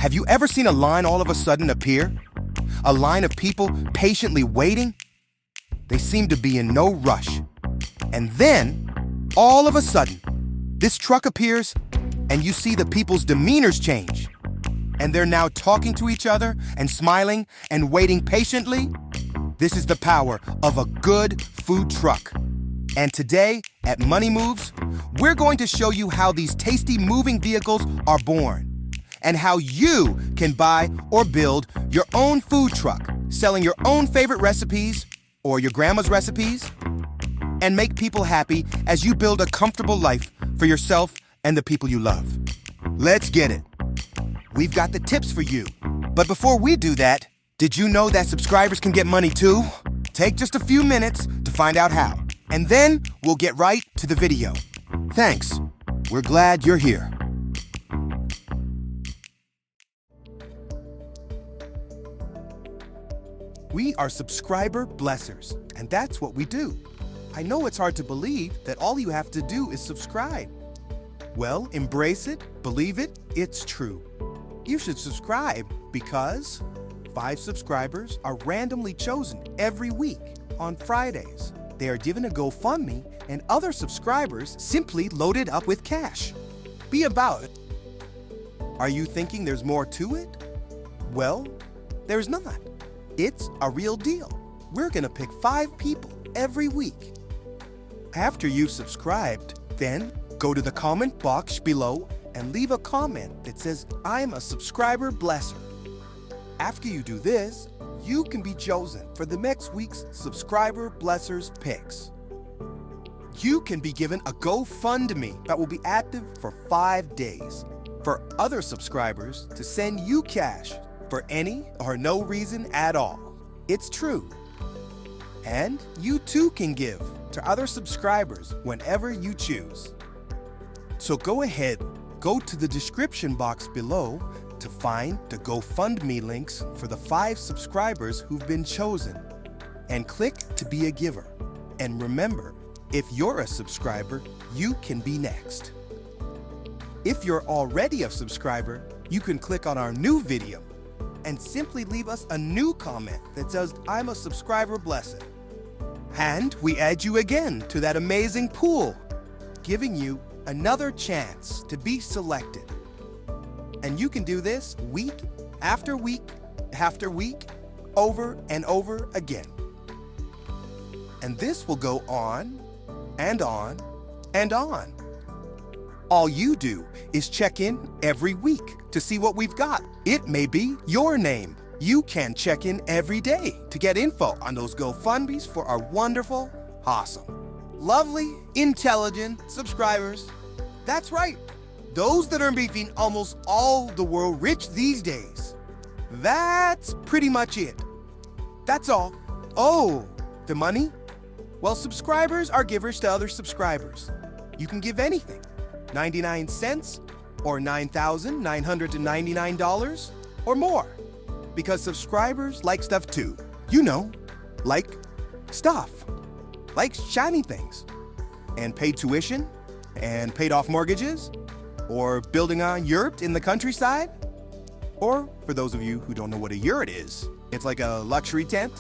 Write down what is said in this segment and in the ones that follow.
Have you ever seen a line all of a sudden appear? A line of people patiently waiting? They seem to be in no rush. And then, all of a sudden, this truck appears and you see the people's demeanors change. And they're now talking to each other and smiling and waiting patiently. This is the power of a good food truck. And today, at Money Moves, we're going to show you how these tasty moving vehicles are born and how you can buy or build your own food truck, selling your own favorite recipes or your grandma's recipes, and make people happy as you build a comfortable life for yourself and the people you love. Let's get it. We've got the tips for you. But before we do that, did you know that subscribers can get money too? Take just a few minutes to find out how, and then we'll get right to the video. Thanks. We're glad you're here. We are subscriber blessers, and that's what we do. I know it's hard to believe that all you have to do is subscribe. Well, embrace it, believe it, it's true. You should subscribe because 5 subscribers are randomly chosen every week on Fridays. They are given a GoFundMe, and other subscribers simply load it up with cash. Be about it. Are you thinking there's more to it? Well, there's not. It's a real deal. We're gonna pick 5 people every week. After you've subscribed, then go to the comment box below and leave a comment that says, "I'm a subscriber blesser." After you do this, you can be chosen for the next week's Subscriber Blessers picks. You can be given a GoFundMe that will be active for 5 days for other subscribers to send you cash for any or no reason at all. It's true. And you too can give to other subscribers whenever you choose. So go ahead, go to the description box below to find the GoFundMe links for the 5 subscribers who've been chosen, and click to be a giver. And remember, if you're a subscriber, you can be next. If you're already a subscriber, you can click on our new video and simply leave us a new comment that says, "I'm a subscriber blessed." And we add you again to that amazing pool, giving you another chance to be selected. And you can do this week after week after week, over and over again. And this will go on and on and on. All you do is check in every week to see what we've got. It may be your name. You can check in every day to get info on those GoFundMes for our wonderful, awesome, lovely, intelligent subscribers. That's right, those that are making almost all the world rich these days. That's pretty much it. That's all. Oh, the money? Well, subscribers are givers to other subscribers. You can give anything, 99 cents or $9,999 or more, because subscribers like stuff too. You know, like stuff, like shiny things, and paid tuition, and paid off mortgages, or building a yurt in the countryside. Or for those of you who don't know what a yurt is, it's like a luxury tent.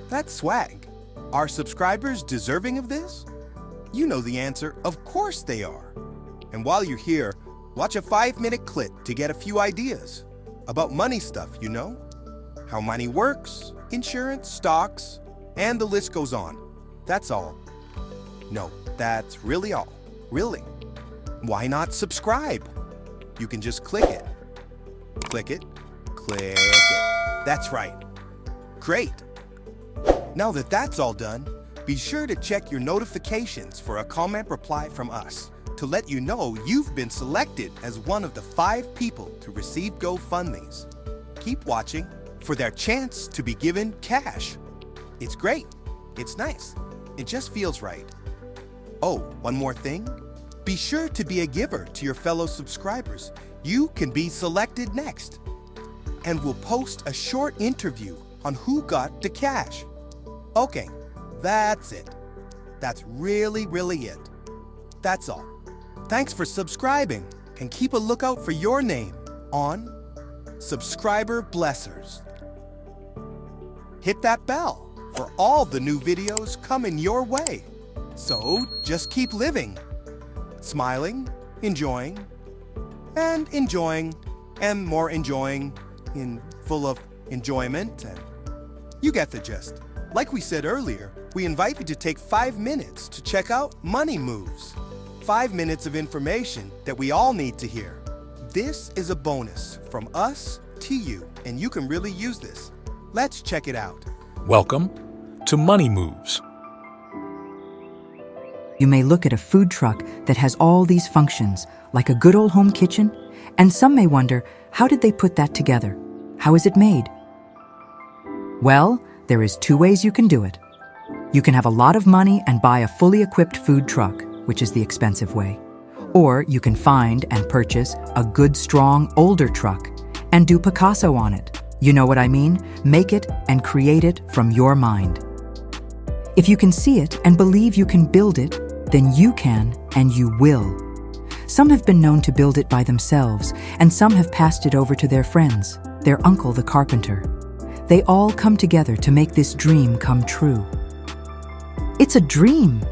That's swag. Are subscribers deserving of this? You know the answer, of course they are. And while you're here, watch a 5-minute clip to get a few ideas about money stuff, you know? How money works, insurance, stocks, and the list goes on. That's all. No, that's really all. Really. Why not subscribe? You can just click it. Click it. Click it. That's right. Great. Now that that's all done, be sure to check your notifications for a comment reply from us to let you know you've been selected as one of the 5 people to receive GoFundMes. Keep watching for their chance to be given cash. It's great. It's nice. It just feels right. Oh, one more thing. Be sure to be a giver to your fellow subscribers. You can be selected next. And we'll post a short interview on who got the cash. Okay, that's it. That's really it. That's all. Thanks for subscribing, and keep a lookout for your name on subscriber blessers. Hit that bell for all the new videos coming your way. So just keep living, smiling, enjoying, and enjoying, and more enjoying, full of enjoyment, and you get the gist. Like we said earlier, we invite you to take 5 minutes to check out Money Moves. 5 minutes of information that we all need to hear. This is a bonus from us to you, and you can really use this. Let's check it out. Welcome to Money Moves. You may look at a food truck that has all these functions, like a good old home kitchen, and some may wonder, how did they put that together? How is it made? Well, there is 2 ways you can do it. You can have a lot of money and buy a fully equipped food truck, which is the expensive way. Or you can find and purchase a good, strong, older truck and do Picasso on it. You know what I mean? Make it and create it from your mind. If you can see it and believe you can build it, then you can and you will. Some have been known to build it by themselves, and some have passed it over to their friends, their uncle the carpenter. They all come together to make this dream come true. It's a dream.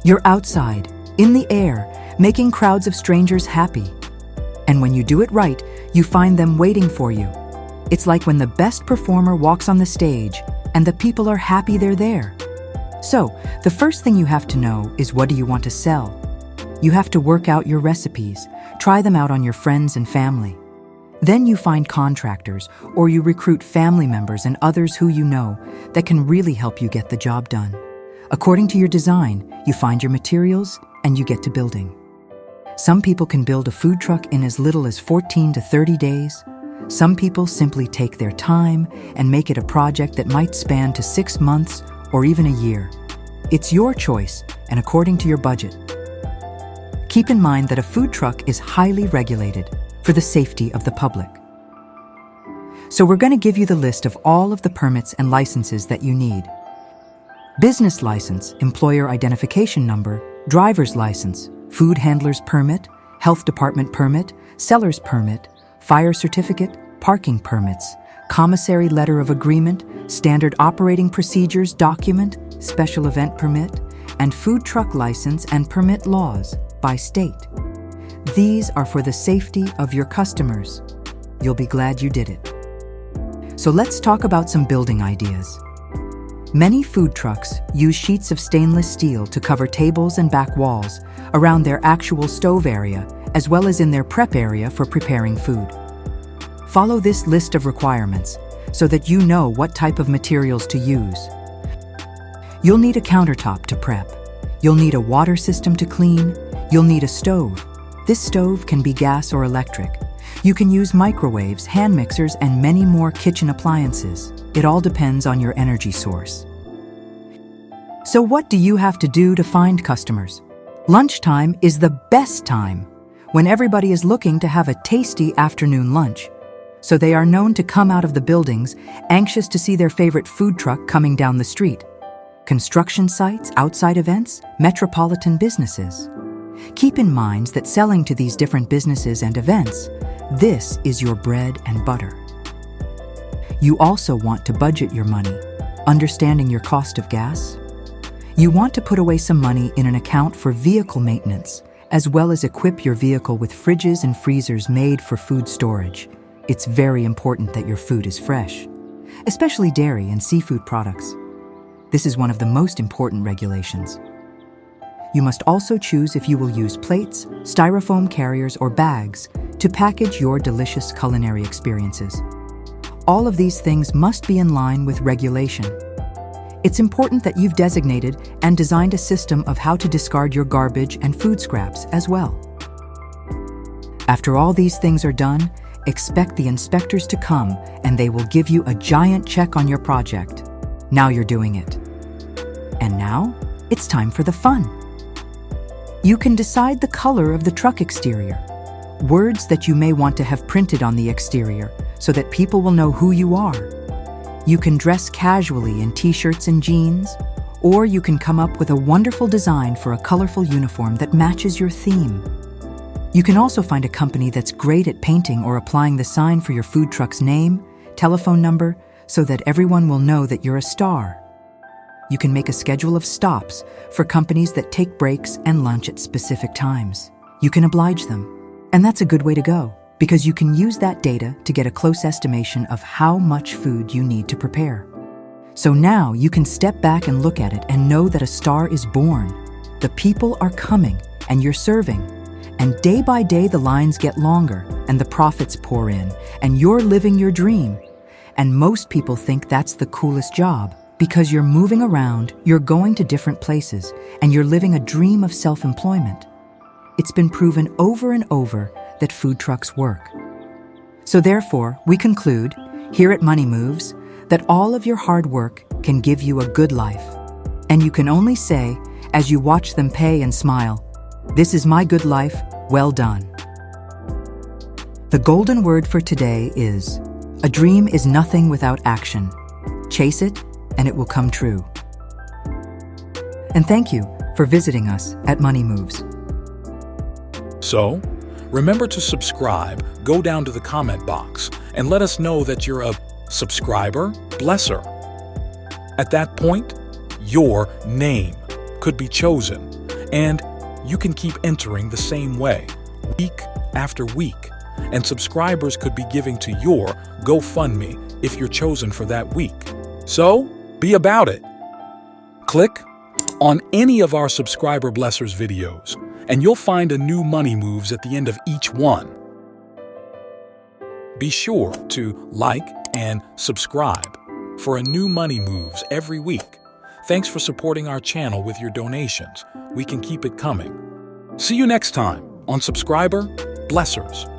You're outside, in the air, making crowds of strangers happy. And when you do it right, you find them waiting for you. It's like when the best performer walks on the stage and the people are happy they're there. So, the first thing you have to know is, what do you want to sell? You have to work out your recipes, try them out on your friends and family. Then you find contractors, or you recruit family members and others who you know that can really help you get the job done. According to your design, you find your materials and you get to building. Some people can build a food truck in as little as 14 to 30 days. Some people simply take their time and make it a project that might span to 6 months or even a year. It's your choice and according to your budget. Keep in mind that a food truck is highly regulated for the safety of the public. So we're going to give you the list of all of the permits and licenses that you need. Business license, employer identification number, driver's license, food handler's permit, health department permit, seller's permit, fire certificate, parking permits, commissary letter of agreement, standard operating procedures document, special event permit, and food truck license and permit laws by state. These are for the safety of your customers. You'll be glad you did it. So let's talk about some building ideas. Many food trucks use sheets of stainless steel to cover tables and back walls around their actual stove area, as well as in their prep area for preparing food. Follow this list of requirements so that you know what type of materials to use. You'll need a countertop to prep. You'll need a water system to clean. You'll need a stove. This stove can be gas or electric. You can use microwaves, hand mixers, and many more kitchen appliances. It all depends on your energy source. So what do you have to do to find customers? Lunchtime is the best time, when everybody is looking to have a tasty afternoon lunch. So they are known to come out of the buildings, anxious to see their favorite food truck coming down the street. Construction sites, outside events, metropolitan businesses. Keep in mind that selling to these different businesses and events, this is your bread and butter. You also want to budget your money, understanding your cost of gas. You want to put away some money in an account for vehicle maintenance, as well as equip your vehicle with fridges and freezers made for food storage. It's very important that your food is fresh, especially dairy and seafood products. This is one of the most important regulations. You must also choose if you will use plates, styrofoam carriers, or bags to package your delicious culinary experiences. All of these things must be in line with regulation. It's important that you've designated and designed a system of how to discard your garbage and food scraps as well. After all these things are done, expect the inspectors to come and they will give you a giant check on your project. Now you're doing it. And now, it's time for the fun. You can decide the color of the truck exterior, words that you may want to have printed on the exterior so that people will know who you are. You can dress casually in t-shirts and jeans, or you can come up with a wonderful design for a colorful uniform that matches your theme. You can also find a company that's great at painting or applying the sign for your food truck's name, telephone number, so that everyone will know that you're a star. You can make a schedule of stops for companies that take breaks and lunch at specific times. You can oblige them. And that's a good way to go, because you can use that data to get a close estimation of how much food you need to prepare. So now you can step back and look at it and know that a star is born. The people are coming, and you're serving. And day by day the lines get longer, and the profits pour in, and you're living your dream. And most people think that's the coolest job, because you're moving around, you're going to different places, and you're living a dream of self-employment. It's been proven over and over that food trucks work. So therefore, we conclude, here at Money Moves, that all of your hard work can give you a good life. And you can only say, as you watch them pay and smile, "This is my good life, well done." The golden word for today is, a dream is nothing without action. Chase it, and it will come true. And thank you for visiting us at Money Moves. So, remember to subscribe, go down to the comment box, and let us know that you're a subscriber blesser. At that point, your name could be chosen, and you can keep entering the same way, week after week, and subscribers could be giving to your GoFundMe if you're chosen for that week. So, be about it. Click on any of our Subscriber Blessers videos, and you'll find a new Money Moves at the end of each one. Be sure to like and subscribe for a new Money Moves every week. Thanks for supporting our channel with your donations. We can keep it coming. See you next time on Subscriber Blessers.